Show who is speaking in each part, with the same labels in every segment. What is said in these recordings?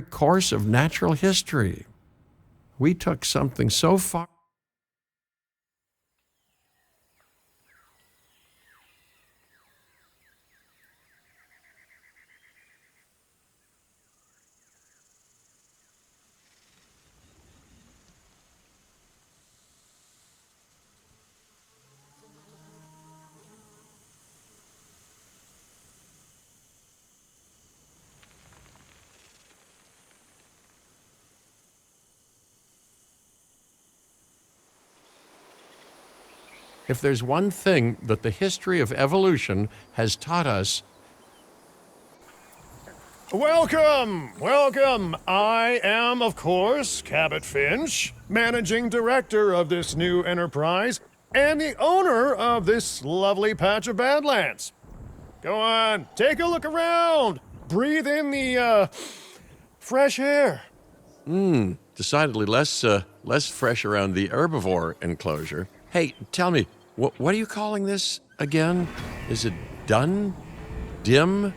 Speaker 1: course of natural history. We took something so far. If there's one thing that the history of evolution has taught us.
Speaker 2: Welcome! Welcome! I am, of course, Cabot Finch, managing director of this new enterprise and the owner of this lovely patch of Badlands. Go on, take a look around. Breathe in the, fresh air.
Speaker 1: Decidedly less fresh around the herbivore enclosure. Hey, tell me, what are you calling this again? Is it done? Dim?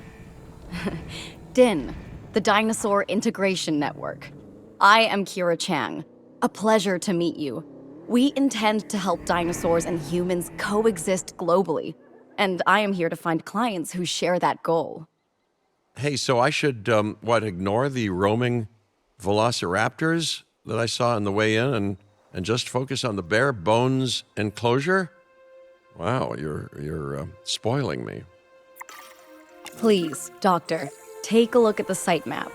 Speaker 3: DIN, the Dinosaur Integration Network. I am Kira Chang. A pleasure to meet you. We intend to help dinosaurs and humans coexist globally, and I am here to find clients who share that goal.
Speaker 1: Hey, so I should, ignore the roaming velociraptors that I saw on the way in and just focus on the bare bones enclosure? Wow, you're spoiling me.
Speaker 3: Please, Doctor, take a look at the site map.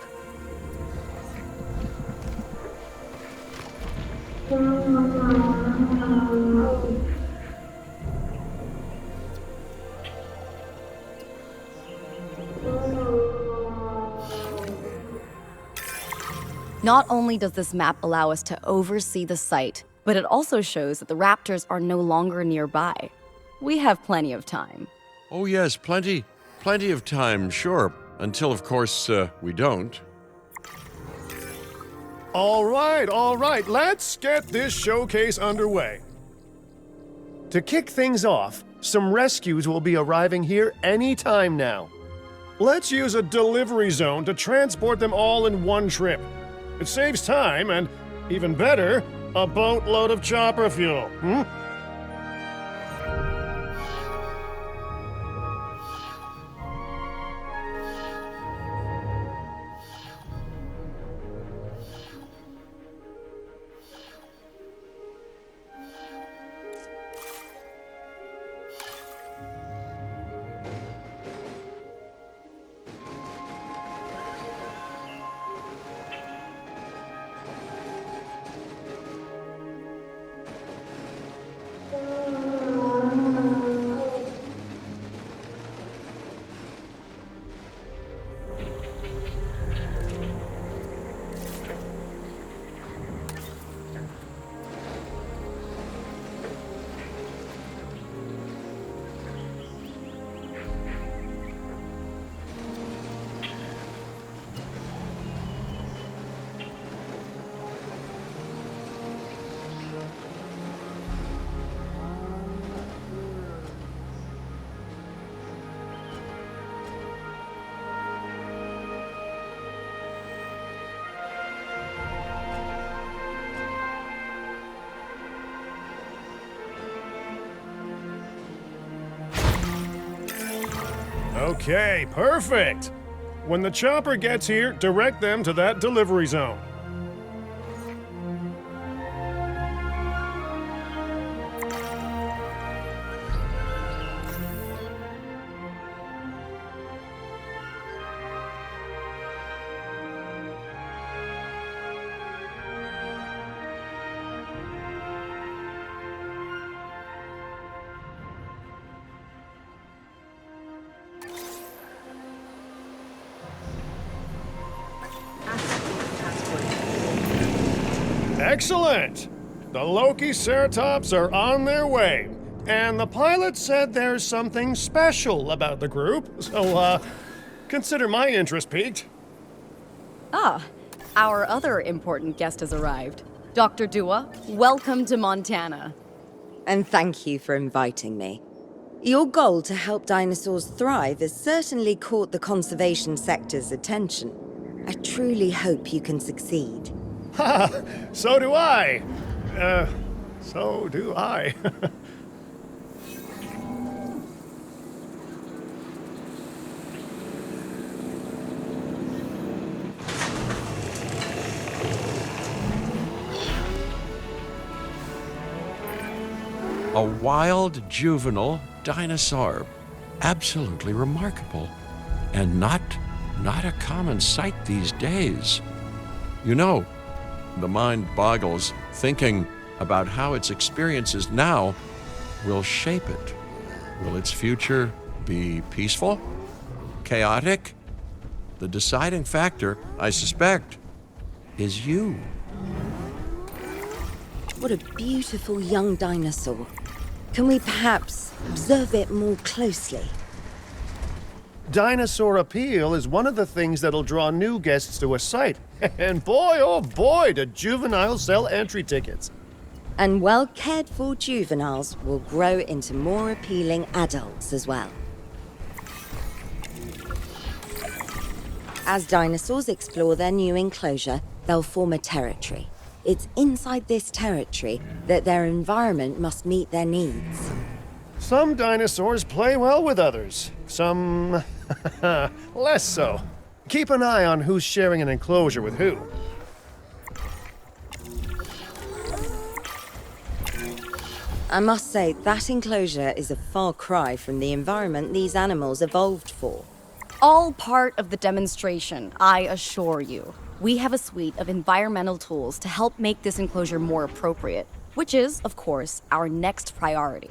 Speaker 3: Not only does this map allow us to oversee the site, but it also shows that the raptors are no longer nearby. We have plenty of time.
Speaker 1: Oh yes, plenty of time, sure. Until, of course, we don't.
Speaker 2: All right, let's get this showcase underway. To kick things off, some rescues will be arriving here any time now. Let's use a delivery zone to transport them all in one trip. It saves time and, even better, a boatload of chopper fuel. Okay, perfect. When the chopper gets here, direct them to that delivery zone. Excellent! The Lokiceratops are on their way, and the pilot said there's something special about the group, so, consider my interest piqued.
Speaker 3: Ah, our other important guest has arrived. Dr. Dua, welcome to Montana.
Speaker 4: And thank you for inviting me. Your goal to help dinosaurs thrive has certainly caught the conservation sector's attention. I truly hope you can succeed.
Speaker 2: Ha! So do I. So do I.
Speaker 1: A wild juvenile dinosaur. Absolutely remarkable. And not a common sight these days. You know, the mind boggles thinking about how its experiences now will shape it. Will its future be peaceful? Chaotic? The deciding factor, I suspect, is you.
Speaker 4: What a beautiful young dinosaur. Can we perhaps observe it more closely?
Speaker 2: Dinosaur appeal is one of the things that'll draw new guests to a site. And boy, oh boy, do juveniles sell entry tickets.
Speaker 4: And well-cared-for juveniles will grow into more appealing adults as well. As dinosaurs explore their new enclosure, they'll form a territory. It's inside this territory that their environment must meet their needs.
Speaker 2: Some dinosaurs play well with others. Some less so. Keep an eye on who's sharing an enclosure with who.
Speaker 4: I must say, that enclosure is a far cry from the environment these animals evolved for.
Speaker 3: All part of the demonstration, I assure you. We have a suite of environmental tools to help make this enclosure more appropriate, which is, of course, our next priority.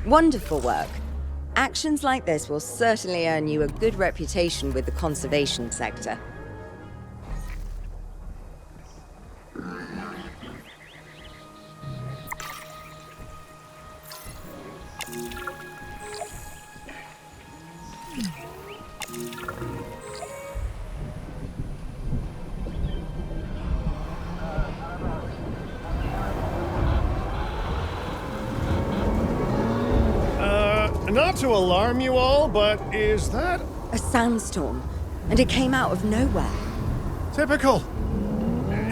Speaker 4: Wonderful work. Actions like this will certainly earn you a good reputation with the conservation sector.
Speaker 2: Not to alarm you all, but is that
Speaker 4: A sandstorm, and it came out of nowhere.
Speaker 2: typical?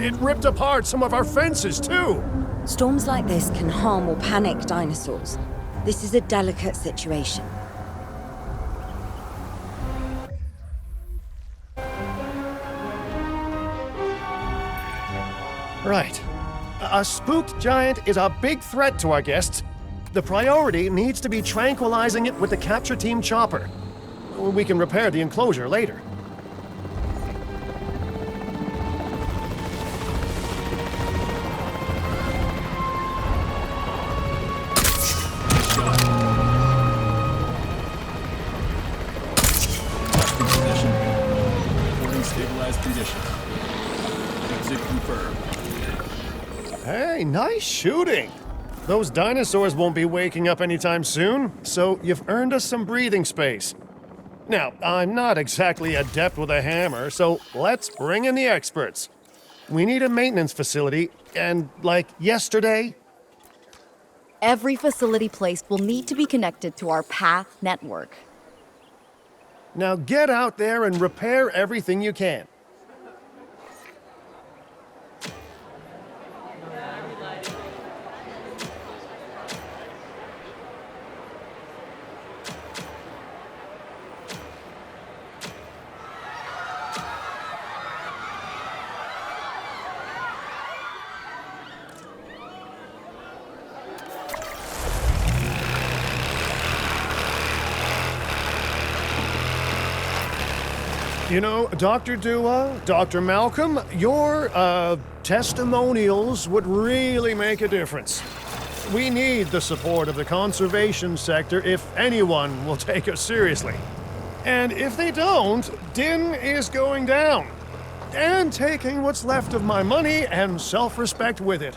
Speaker 2: It ripped apart some of our fences, too.
Speaker 4: Storms like this can harm or panic dinosaurs. This is a delicate situation.
Speaker 2: Right. A spooked giant is a big threat to our guests. The priority needs to be tranquilizing it with the capture team chopper. We can repair the enclosure later.
Speaker 5: Position. Reporting stabilized condition. Exit confirmed.
Speaker 2: Hey, nice shooting. Those dinosaurs won't be waking up anytime soon, so you've earned us some breathing space. Now, I'm not exactly adept with a hammer, so let's bring in the experts. We need a maintenance facility, and like yesterday,
Speaker 3: Every facility placed will need to be connected to our path network.
Speaker 2: now get out there and repair everything you can. You know, Dr. Dua, Dr. Malcolm, your testimonials would really make a difference. We need the support of the conservation sector if anyone will take us seriously. And if they don't, Din is going down. And taking what's left of my money and self-respect with it.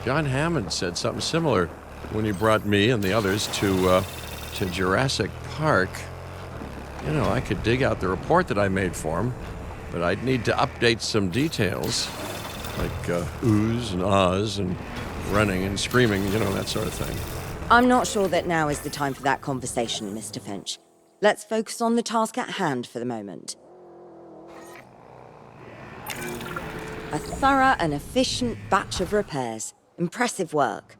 Speaker 1: John Hammond said something similar when he brought me and the others to Jurassic Park. You know, I could dig out the report that I made for him, but I'd need to update some details, like oohs and ahs and running and screaming, you know, that sort of thing.
Speaker 4: I'm not sure that now is the time for that conversation, Mr. Finch. Let's focus on the task at hand for the moment. A thorough and efficient batch of repairs. Impressive work.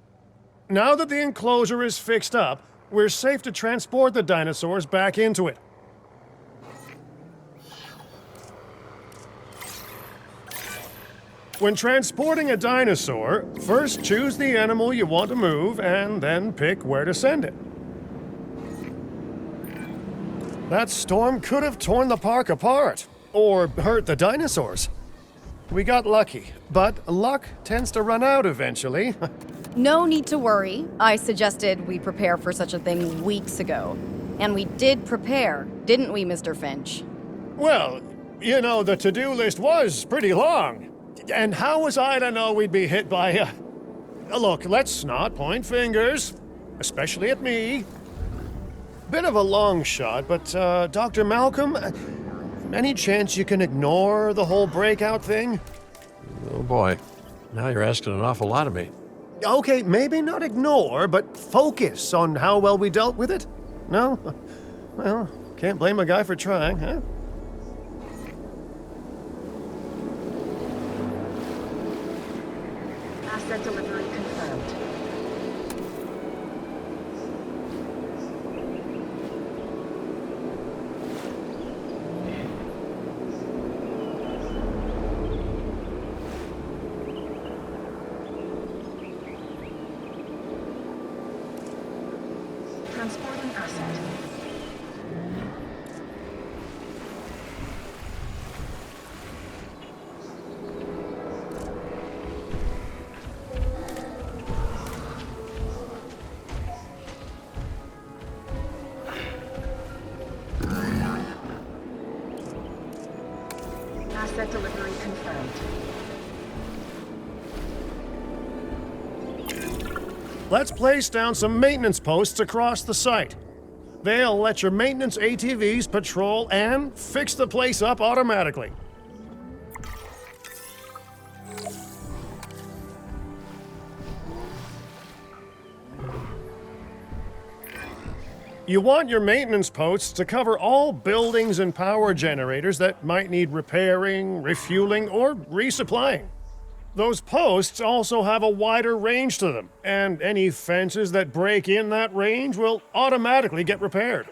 Speaker 2: Now that the enclosure is fixed up, we're safe to transport the dinosaurs back into it. When transporting a dinosaur, first choose the animal you want to move and then pick where to send it. That storm could have torn the park apart, or hurt the dinosaurs. We got lucky, but luck tends to run out eventually.
Speaker 3: No need to worry. I suggested we prepare for such a thing weeks ago. And we did prepare, didn't we, Mr. Finch?
Speaker 2: Well, you know, the to-do list was pretty long. And how was I to know we'd be hit by a... Look, let's not point fingers, especially at me. Bit of a long shot, but, Dr. Malcolm, any chance you can ignore the whole breakout thing?
Speaker 1: Oh boy, now you're asking an awful lot of me.
Speaker 2: Okay, maybe not ignore, but focus on how well we dealt with it? No? Well, can't blame a guy for trying, huh?
Speaker 6: Asset delivery confirmed. Transporting asset. Asset delivery confirmed.
Speaker 2: Let's place down some maintenance posts across the site. They'll let your maintenance ATVs patrol and fix the place up automatically. You want your maintenance posts to cover all buildings and power generators that might need repairing, refueling, or resupplying. Those posts also have a wider range to them, and any fences that break in that range will automatically get repaired.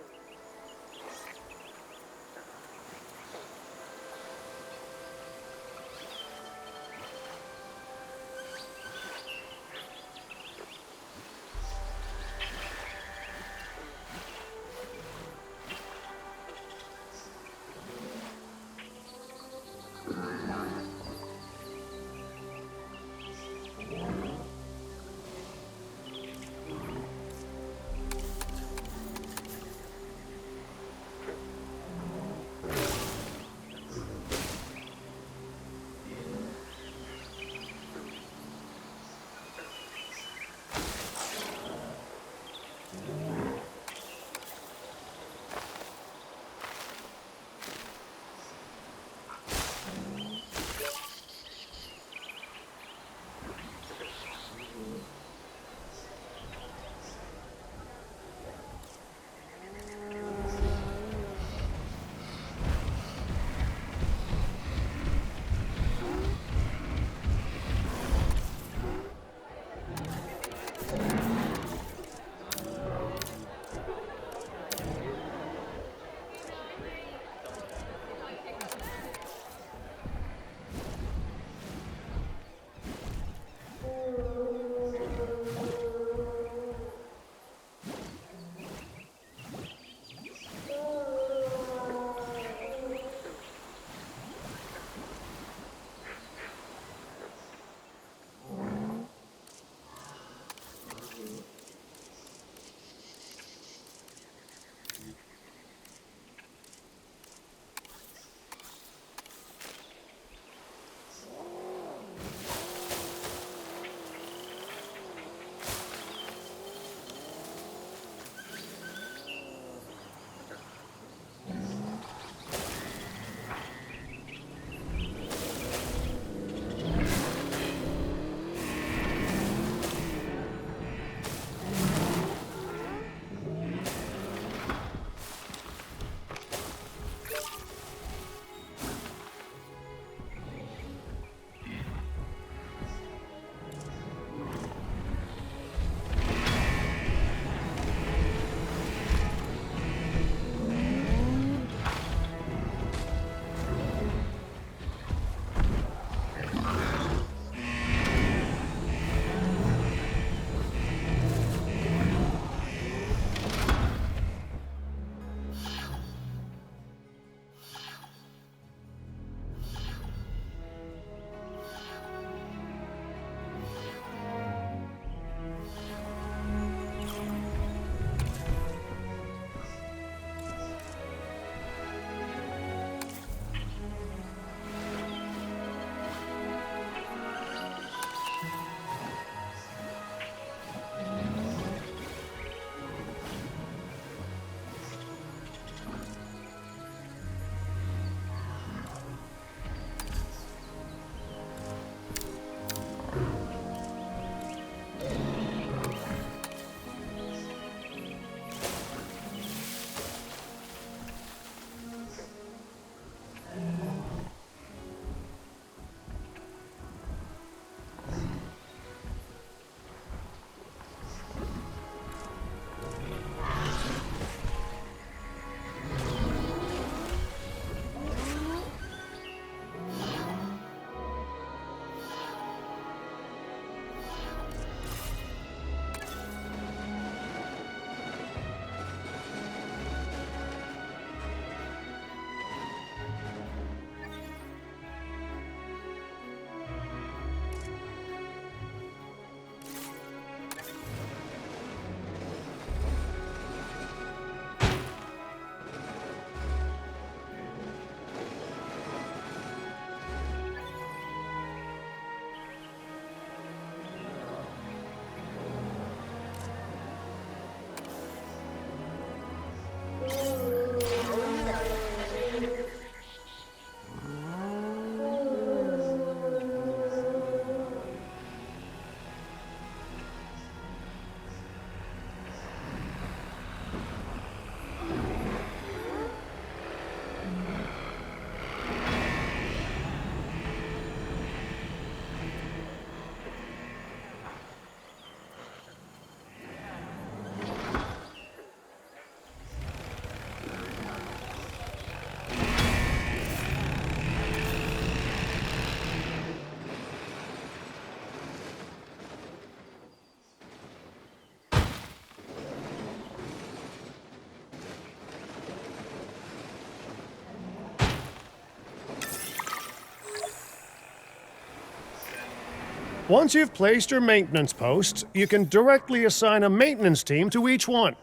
Speaker 2: Once you've placed your maintenance posts, you can directly assign a maintenance team to each one.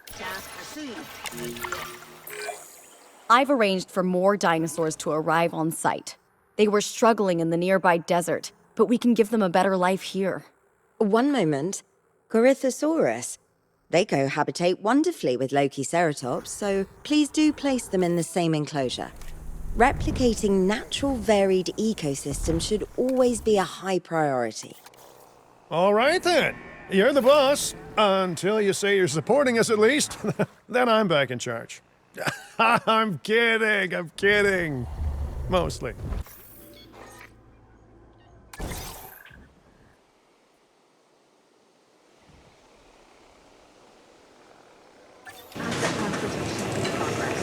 Speaker 6: Task received.
Speaker 3: I've arranged for more dinosaurs to arrive on site. They were struggling in the nearby desert, but we can give them a better life here.
Speaker 4: One moment. Corythosaurus. They cohabitate wonderfully with Lokiceratops, so please do place them in the same enclosure. Replicating natural varied ecosystems should always be a high priority.
Speaker 2: All right then. You're the boss. Until you say you're supporting us at least. Then I'm back in charge. I'm kidding. Mostly.
Speaker 6: Asset transportation in progress.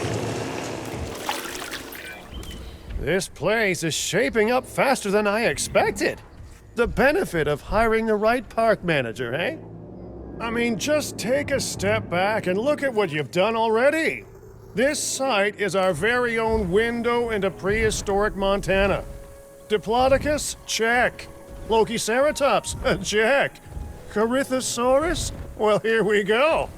Speaker 2: This place is shaping up faster than I expected. The benefit of hiring the right park manager, eh? I mean, just take a step back and look at what you've done already. This site is our very own window into prehistoric Montana. Diplodocus? Check. Lokiceratops? Check. Corythosaurus? Well, here we go.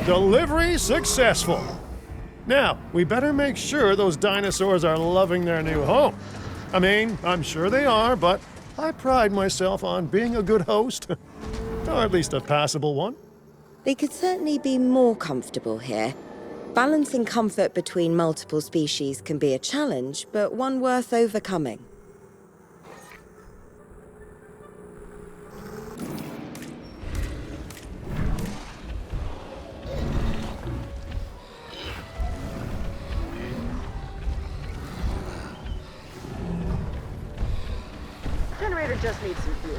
Speaker 2: Delivery successful. Now, we better make sure those dinosaurs are loving their new home. I mean, I'm sure they are, but I pride myself on being a good host. Or at least a passable one.
Speaker 4: They could certainly be more comfortable here. Balancing comfort between multiple species can be a challenge, but one worth overcoming.
Speaker 6: Generator just needs some fuel.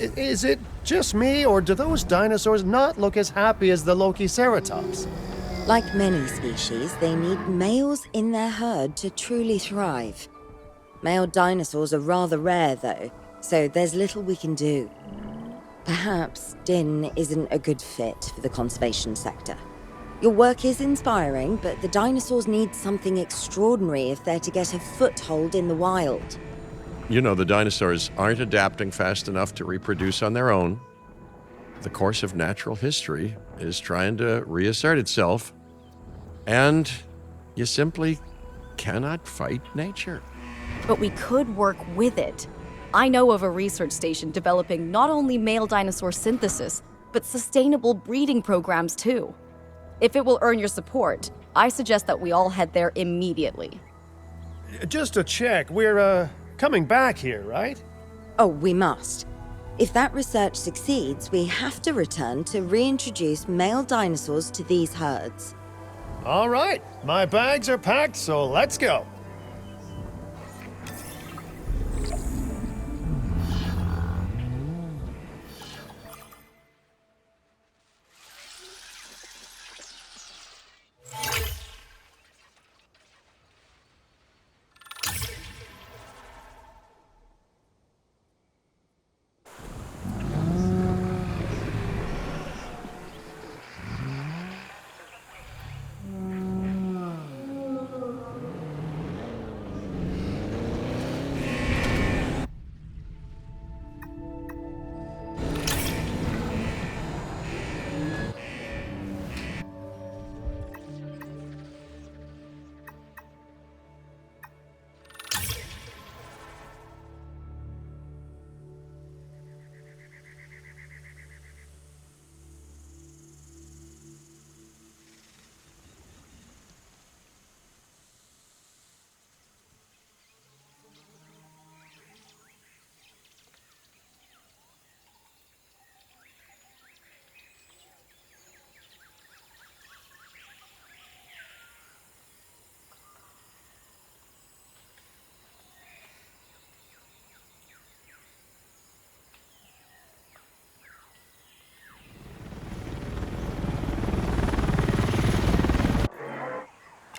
Speaker 2: Is it just me, or do those dinosaurs not look as happy as the Lokiceratops?
Speaker 4: Like many species, they need males in their herd to truly thrive. Male dinosaurs are rather rare, though, so there's little we can do. Perhaps Din isn't a good fit for the conservation sector. Your work is inspiring, but the dinosaurs need something extraordinary if they're to get a foothold in the wild.
Speaker 1: You know, the dinosaurs aren't adapting fast enough to reproduce on their own. The course of natural history is trying to reassert itself, and you simply cannot fight nature.
Speaker 3: But we could work with it. I know of a research station developing not only male dinosaur synthesis, but sustainable breeding programs too. If it will earn your support, I suggest that we all head there immediately.
Speaker 2: Just to check, we're, coming back here, right?
Speaker 4: Oh, we must. If that research succeeds, we have to return to reintroduce male dinosaurs to these herds.
Speaker 2: All right, my bags are packed, so let's go.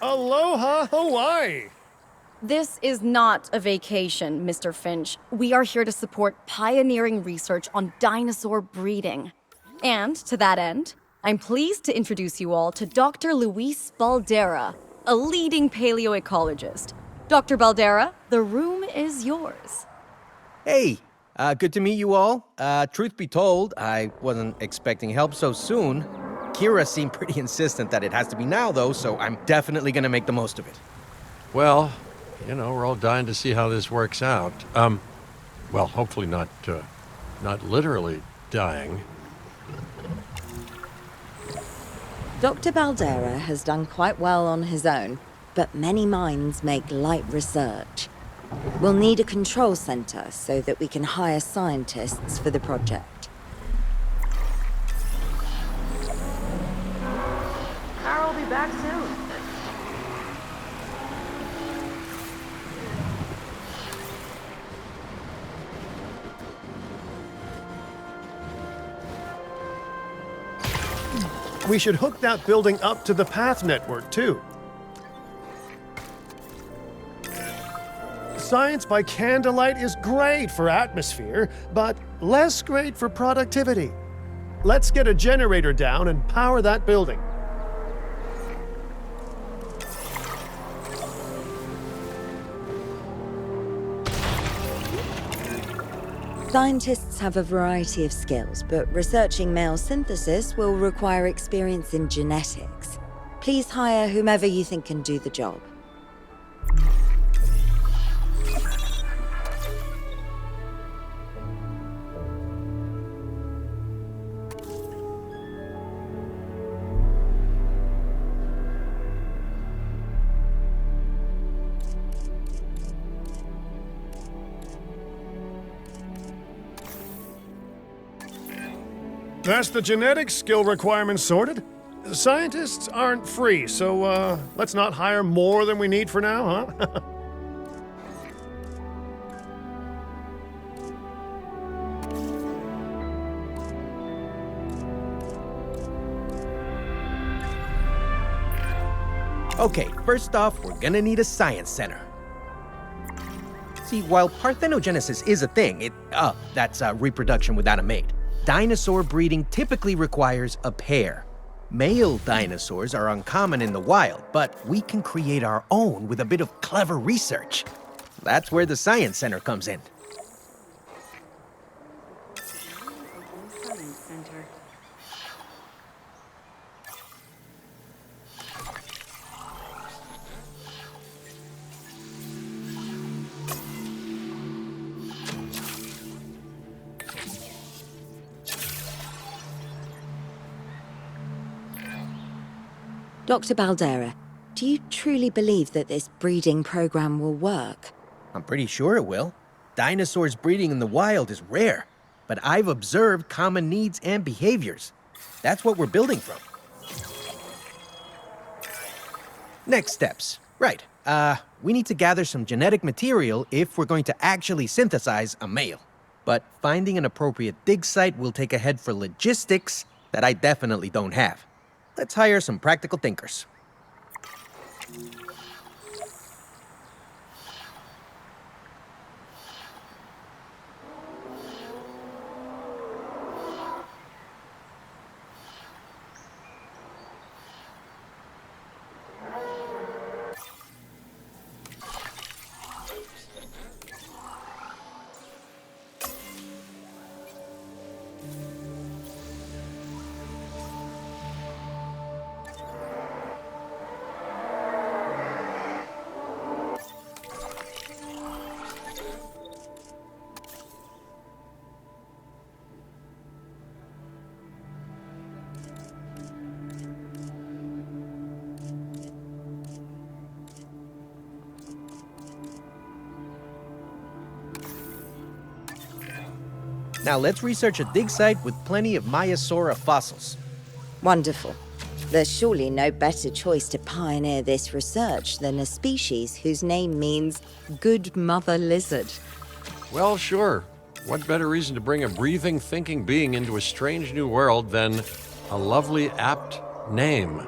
Speaker 2: Aloha, Hawaii!
Speaker 3: This is not a vacation, Mr. Finch. We are here to support pioneering research on dinosaur breeding. And to that end, I'm pleased to introduce you all to Dr. Luis Baldera, a leading paleoecologist. Dr. Baldera, the room is yours.
Speaker 7: Hey, good to meet you all. Truth be told, I wasn't expecting help so soon. Kira seemed pretty insistent that it has to be now, though, so I'm definitely gonna make the most of it.
Speaker 1: Well, you know, we're all dying to see how this works out. Well, hopefully not literally dying.
Speaker 4: Dr. Baldera has done quite well on his own, but many minds make light research. We'll need a control center so that we can hire scientists for the project.
Speaker 6: Carl will be back soon.
Speaker 2: We should hook that building up to the path network, too. Science by candlelight is great for atmosphere, but less great for productivity. Let's get a generator down and power that building.
Speaker 4: Scientists have a variety of skills, but researching male synthesis will require experience in genetics. Please hire whomever you think can do the job.
Speaker 2: That's the genetic skill requirements sorted. Scientists aren't free, so let's not hire more than we need for now, huh?
Speaker 7: Okay, first off, we're gonna need a science center. See, while parthenogenesis is a thing, that's reproduction without a mate. Dinosaur breeding typically requires a pair. Male dinosaurs are uncommon in the wild, but we can create our own with a bit of clever research. That's where the Science Center comes in.
Speaker 4: Science Center. Dr. Baldera, do you truly believe that this breeding program will work?
Speaker 7: I'm pretty sure it will. Dinosaurs breeding in the wild is rare, but I've observed common needs and behaviors. That's what we're building from. Next steps. Right. We need to gather some genetic material if we're going to actually synthesize a male. But finding an appropriate dig site will take a head for logistics that I definitely don't have. Let's hire some practical thinkers. Now let's research a dig site with plenty of Maiasaura fossils.
Speaker 4: Wonderful. There's surely no better choice to pioneer this research than a species whose name means good mother lizard.
Speaker 1: Well, sure. What better reason to bring a breathing, thinking being into a strange new world than a lovely, apt name?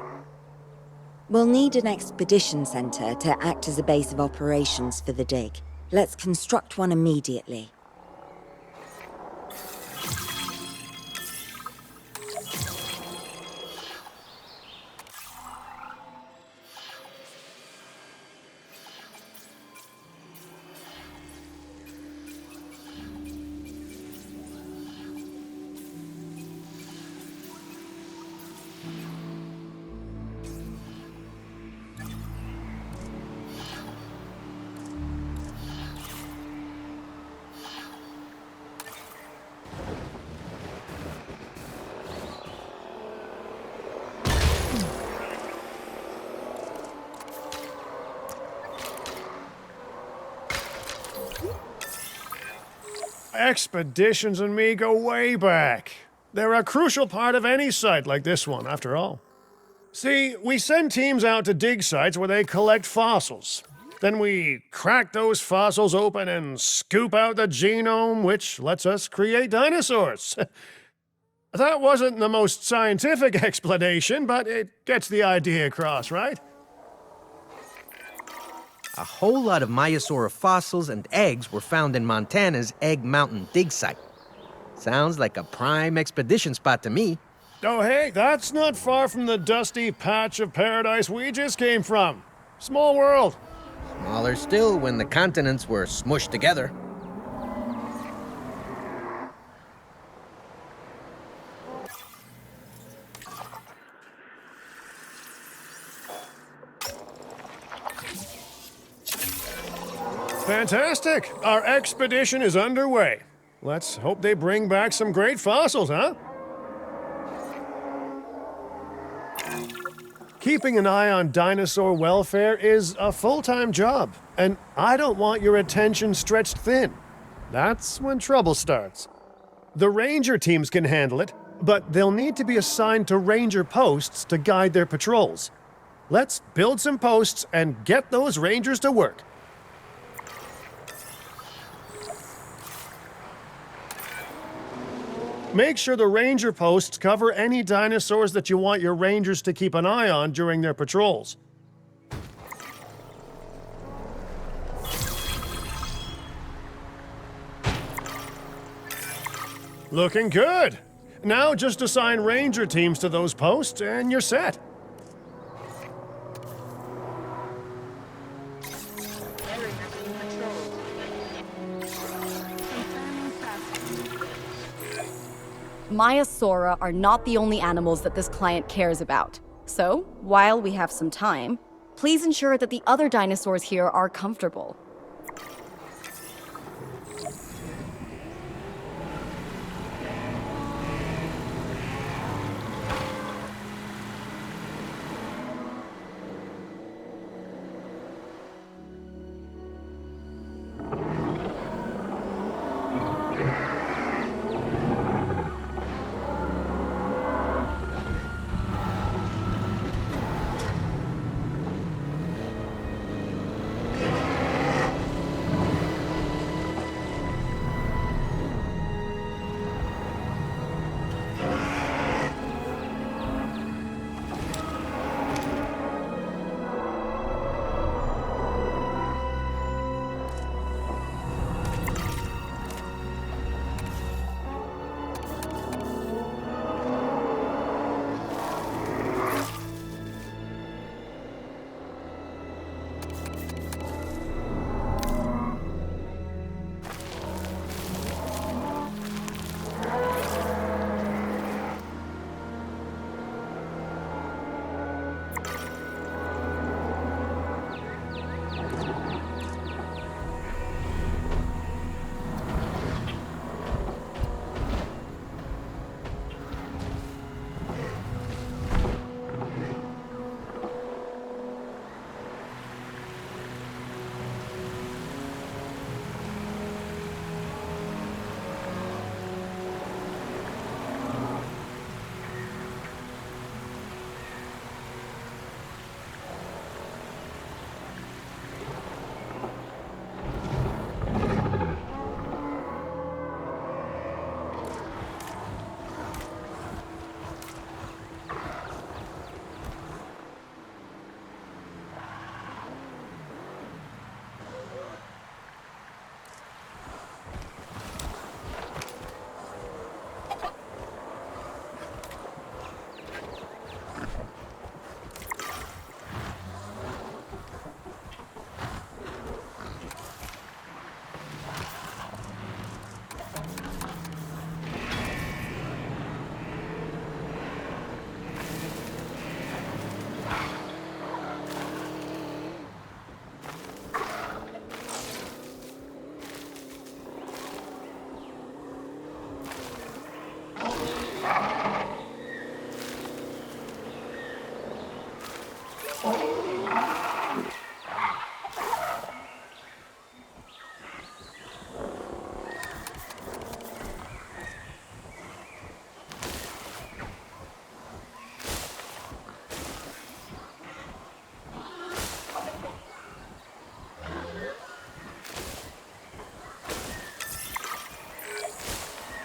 Speaker 4: We'll need an expedition center to act as a base of operations for the dig. Let's construct one immediately.
Speaker 2: Expeditions and me go way back. They're a crucial part of any site like this one, after all. See, we send teams out to dig sites where they collect fossils. Then we crack those fossils open and scoop out the genome, which lets us create dinosaurs. That wasn't the most scientific explanation, but it gets the idea across, right?
Speaker 7: A whole lot of Maiasaura fossils and eggs were found in Montana's Egg Mountain dig site. Sounds like a prime expedition spot to me.
Speaker 2: Oh, hey, that's not far from the dusty patch of paradise we just came from. Small world.
Speaker 7: Smaller still when the continents were smushed together.
Speaker 2: Fantastic! Our expedition is underway. Let's hope they bring back some great fossils, huh? Keeping an eye on dinosaur welfare is a full-time job, and I don't want your attention stretched thin. That's when trouble starts. The ranger teams can handle it, but they'll need to be assigned to ranger posts to guide their patrols. Let's build some posts and get those rangers to work. Make sure the ranger posts cover any dinosaurs that you want your rangers to keep an eye on during their patrols. Looking good. Now just assign ranger teams to those posts and you're set.
Speaker 3: Maiasaura are not the only animals that this client cares about. So, while we have some time, please ensure that the other dinosaurs here are comfortable.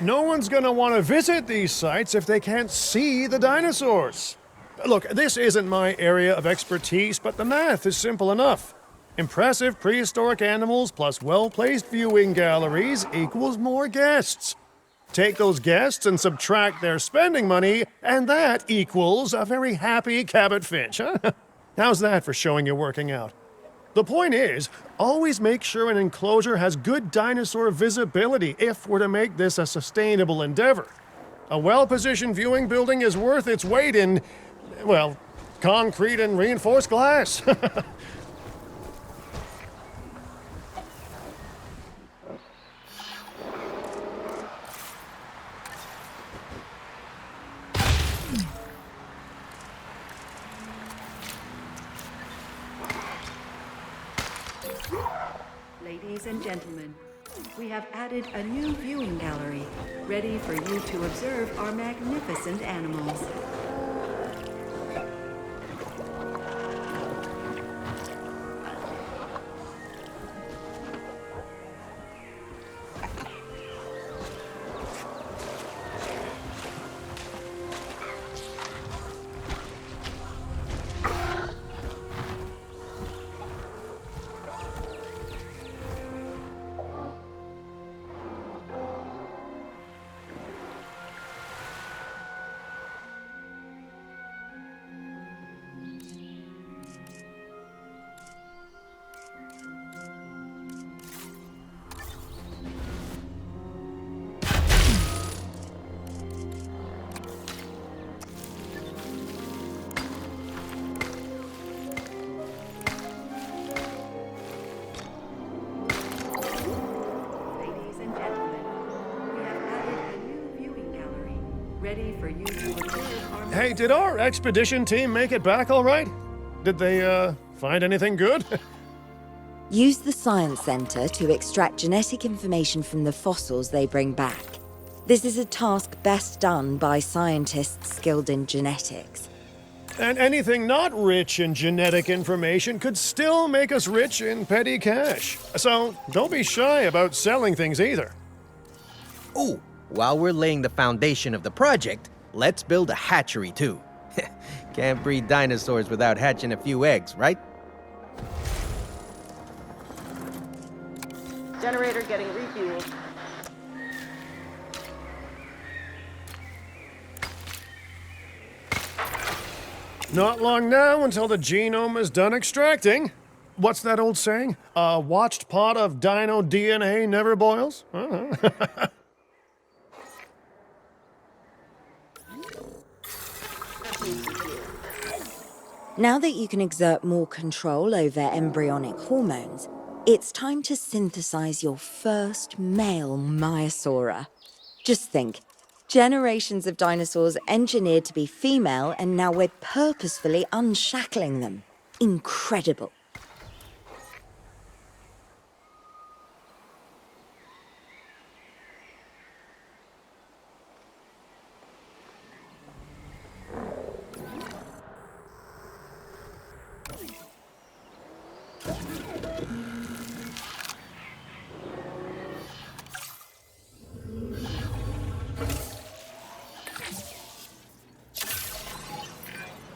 Speaker 2: No one's gonna want to visit these sites if they can't see the dinosaurs. Look, this isn't my area of expertise, but the math is simple enough. Impressive prehistoric animals plus well-placed viewing galleries equals more guests. Take those guests and subtract their spending money, and that equals a very happy Cabot Finch, huh? How's that for showing you're working out? The point is, always make sure an enclosure has good dinosaur visibility if we're to make this a sustainable endeavor. A well-positioned viewing building is worth its weight in, well, concrete and reinforced glass.
Speaker 6: Ladies and gentlemen, we have added a new viewing gallery, ready for you to observe our magnificent animals. ready for you to observe our...
Speaker 2: Hey, did our expedition team make it back all right? Did they, find anything good?
Speaker 4: Use the Science Center to extract genetic information from the fossils they bring back. This is a task best done by scientists skilled in genetics.
Speaker 2: And anything not rich in genetic information could still make us rich in petty cash. So don't be shy about selling things either.
Speaker 7: Ooh, while we're laying the foundation of the project, let's build a hatchery too. Can't breed dinosaurs without hatching a few eggs, right?
Speaker 8: Generator getting refueled.
Speaker 2: Not long now until the genome is done extracting. What's that old saying? A watched pot of dino DNA never boils?
Speaker 4: Now that you can exert more control over embryonic hormones, it's time to synthesize your first male Maiasaura. Just think, generations of dinosaurs engineered to be female, and now we're purposefully unshackling them. Incredible.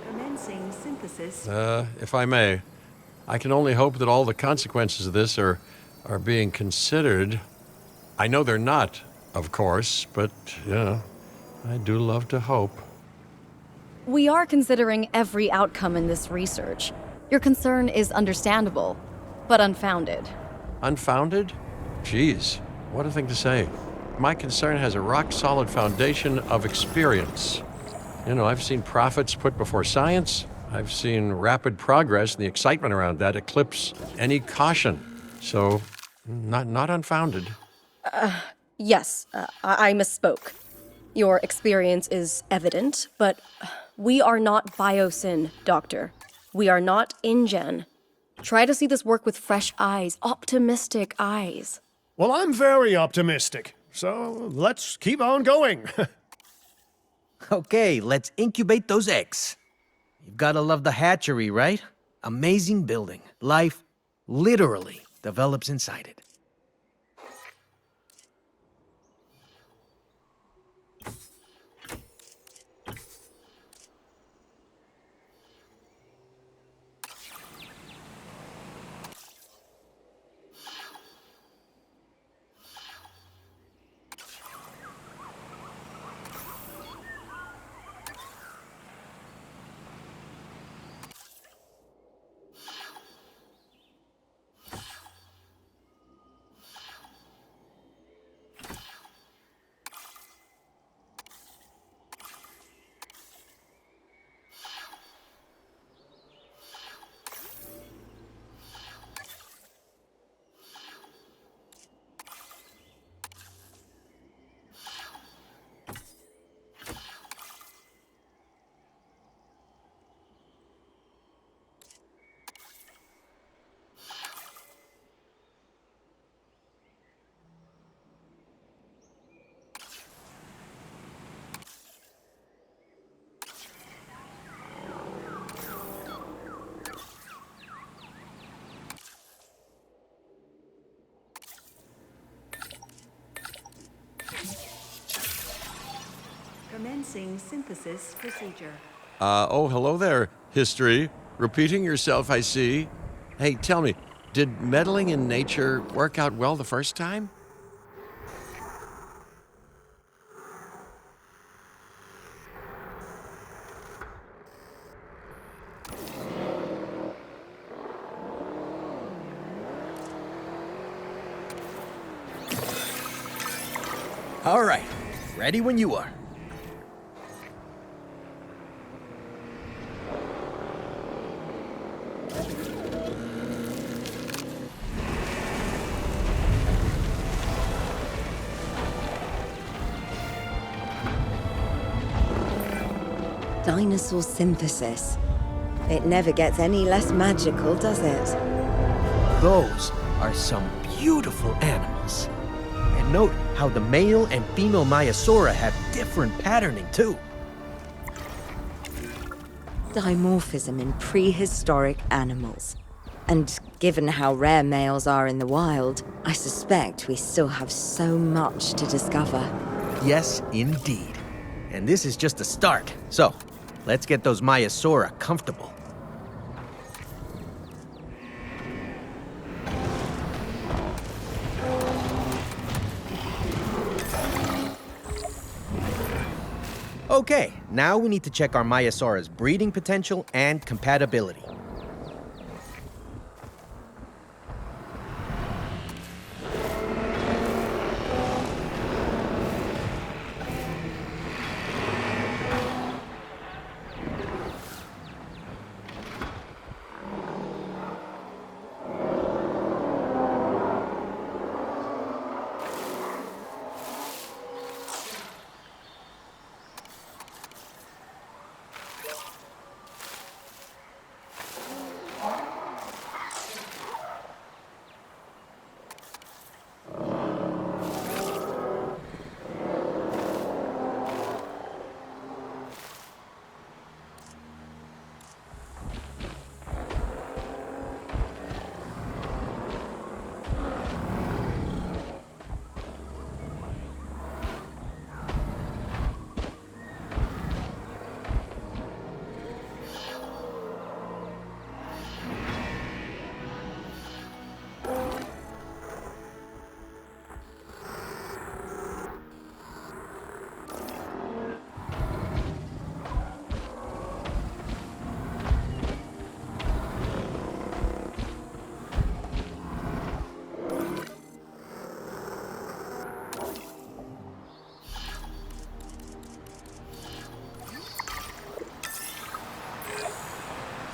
Speaker 6: Commencing synthesis.
Speaker 1: If I may, I can only hope that all the consequences of this are being considered. I know they're not, of course, but, I do love to hope.
Speaker 3: We are considering every outcome in this research. Your concern is understandable, but unfounded.
Speaker 1: Unfounded? Geez, what a thing to say. My concern has a rock-solid foundation of experience. I've seen profits put before science. I've seen rapid progress, and the excitement around that eclipse any caution. So, not unfounded.
Speaker 8: Yes, I misspoke. Your experience is evident, but we are not Biosyn, Doctor. We are not InGen. Try to see this work with fresh eyes, optimistic eyes.
Speaker 2: Well, I'm very optimistic. So let's keep on going.
Speaker 7: Okay, let's incubate those eggs. You've gotta love the hatchery, right? Amazing building. Life literally develops inside it.
Speaker 6: Commencing synthesis procedure.
Speaker 1: Hello there, history. Repeating yourself, I see. Hey, tell me, did meddling in nature work out well the first time?
Speaker 7: All right, ready when you are.
Speaker 4: Dinosaur synthesis. It never gets any less magical, does it?
Speaker 7: Those are some beautiful animals. And note how the male and female Maiasaura have different patterning, too.
Speaker 4: Dimorphism in prehistoric animals. And given how rare males are in the wild, I suspect we still have so much to discover.
Speaker 7: Yes, indeed. And this is just the start. So, let's get those Maiasaura comfortable. Okay, now we need to check our Maiasaura's breeding potential and compatibility.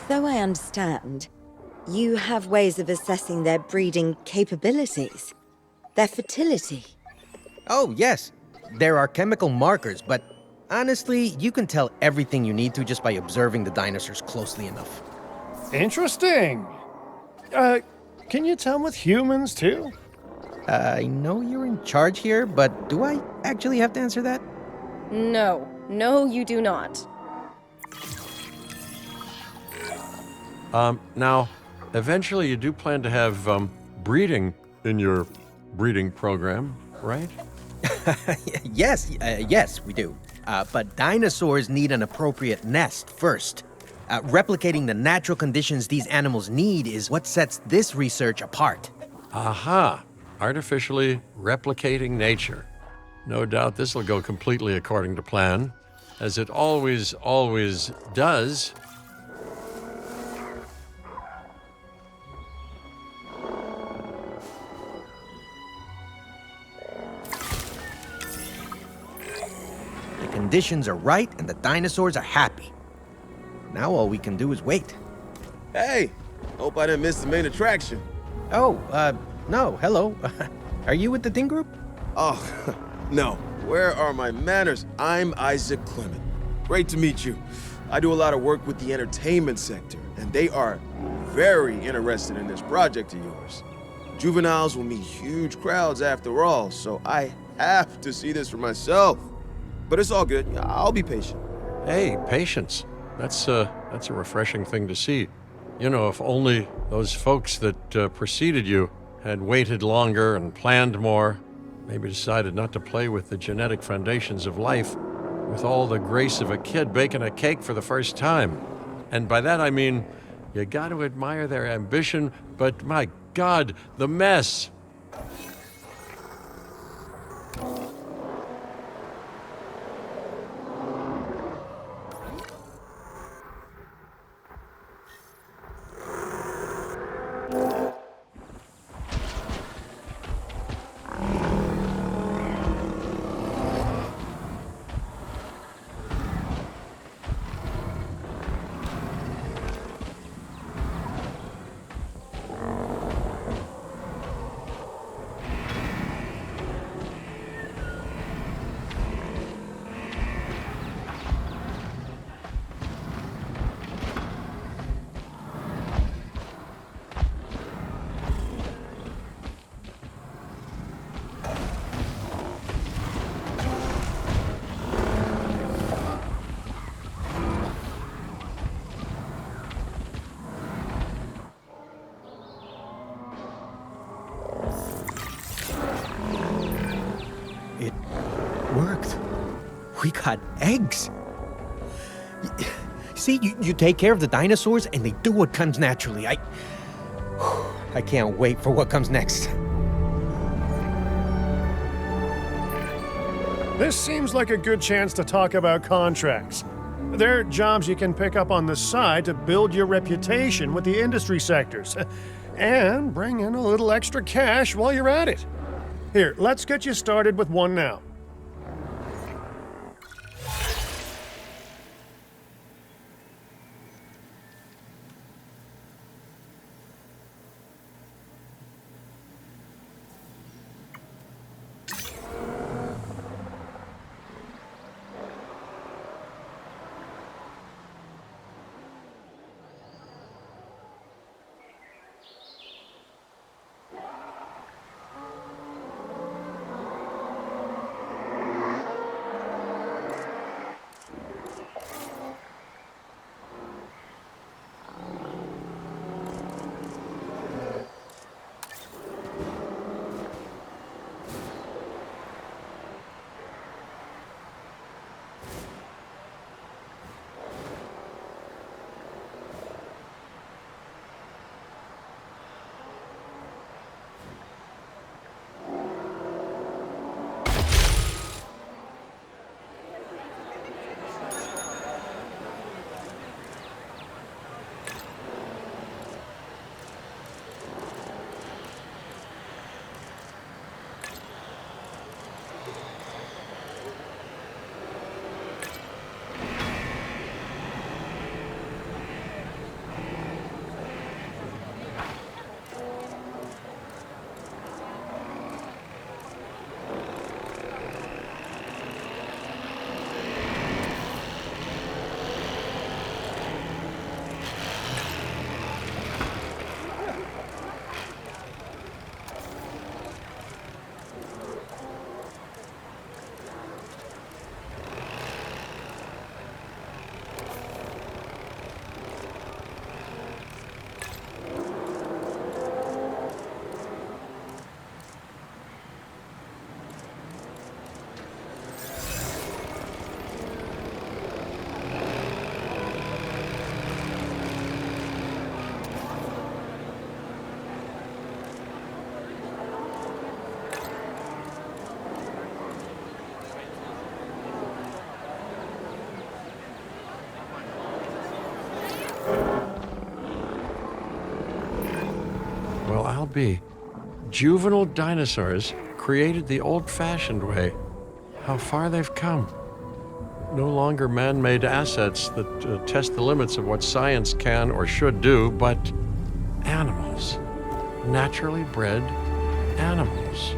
Speaker 4: So I understand, you have ways of assessing their breeding capabilities, their fertility.
Speaker 7: Oh, yes. There are chemical markers, but honestly, you can tell everything you need to just by observing the dinosaurs closely enough.
Speaker 2: Interesting. Can you tell with humans too?
Speaker 7: I know you're in charge here, but do I actually have to answer that?
Speaker 8: No. No, you do not.
Speaker 1: Now, eventually you do plan to have breeding in your breeding program, right?
Speaker 7: Yes, we do. But dinosaurs need an appropriate nest first. Replicating the natural conditions these animals need is what sets this research apart.
Speaker 1: Aha! Artificially replicating nature. No doubt this will go completely according to plan, as it always does.
Speaker 7: The conditions are right and the dinosaurs are happy. Now all we can do is wait.
Speaker 9: Hey, hope I didn't miss the main attraction.
Speaker 7: Oh, no, hello. Are you with the Ding Group?
Speaker 9: Oh, no. Where are my manners? I'm Isaac Clement. Great to meet you. I do a lot of work with the entertainment sector, and they are very interested in this project of yours. Juveniles will meet huge crowds after all, so I have to see this for myself. But it's all good. I'll be patient.
Speaker 1: Hey, patience. That's a refreshing thing to see. You know, if only those folks that preceded you had waited longer and planned more, maybe decided not to play with the genetic foundations of life with all the grace of a kid baking a cake for the first time. And by that I mean, you got to admire their ambition, but my God, the mess.
Speaker 7: We got eggs. See, you take care of the dinosaurs and they do what comes naturally. I can't wait for what comes next.
Speaker 2: This seems like a good chance to talk about contracts. They're jobs you can pick up on the side to build your reputation with the industry sectors. And bring in a little extra cash while you're at it. Here, let's get you started with one now.
Speaker 1: Well, I'll be. Juvenile dinosaurs created the old-fashioned way. How far they've come. No longer man-made assets that test the limits of what science can or should do, but animals. Naturally bred animals.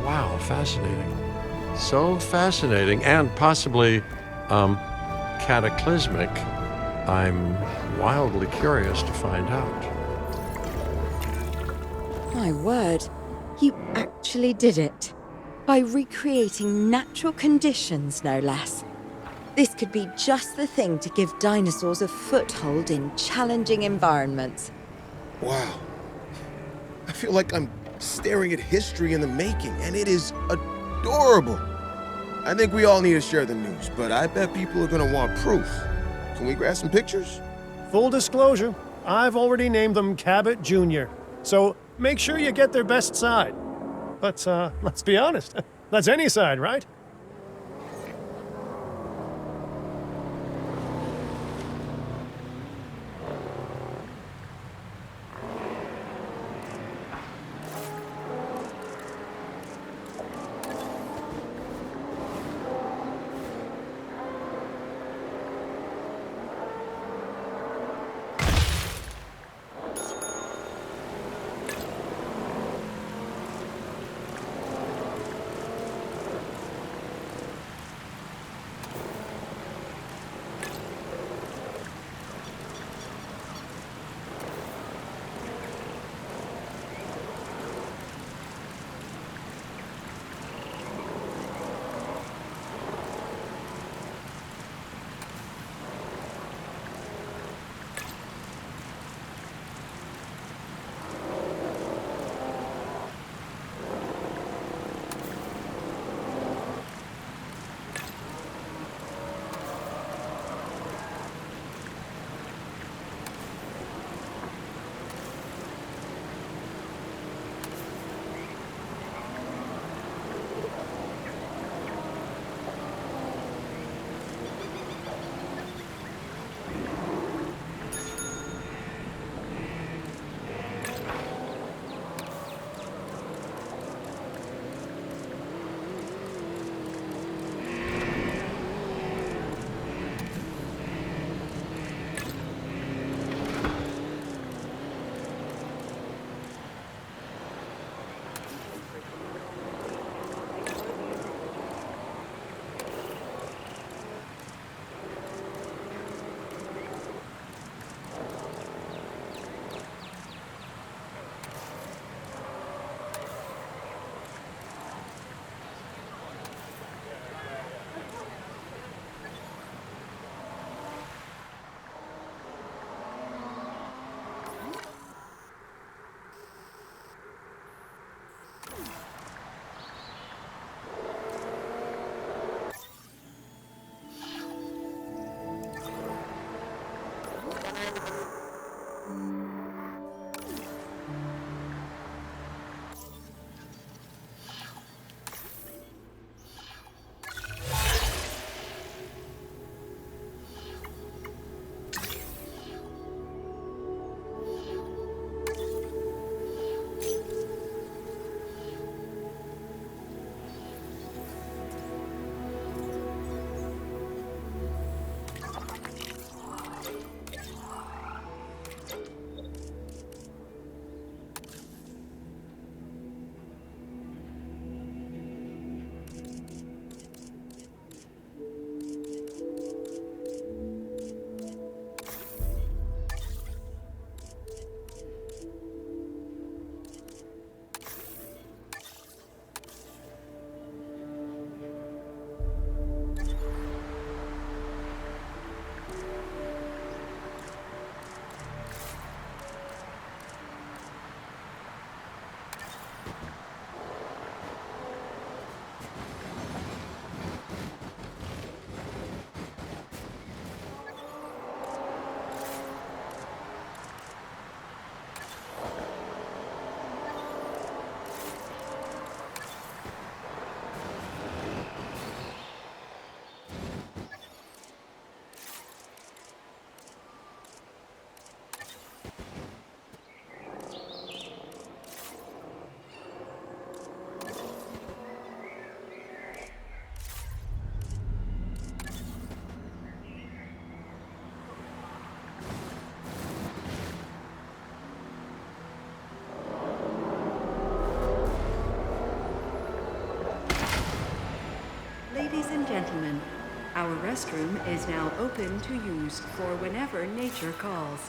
Speaker 1: Wow, fascinating. So fascinating and possibly, cataclysmic. I'm wildly curious to find out.
Speaker 4: My word, you actually did it. By recreating natural conditions, no less. This could be just the thing to give dinosaurs a foothold in challenging environments.
Speaker 9: Wow. I feel like I'm staring at history in the making, and it is adorable. I think we all need to share the news, but I bet people are gonna want proof. Can we grab some pictures?
Speaker 2: Full disclosure, I've already named them Cabot Jr., so make sure you get their best side. But, let's be honest, that's any side, right?
Speaker 6: gentlemen, our restroom is now open to use for whenever nature calls.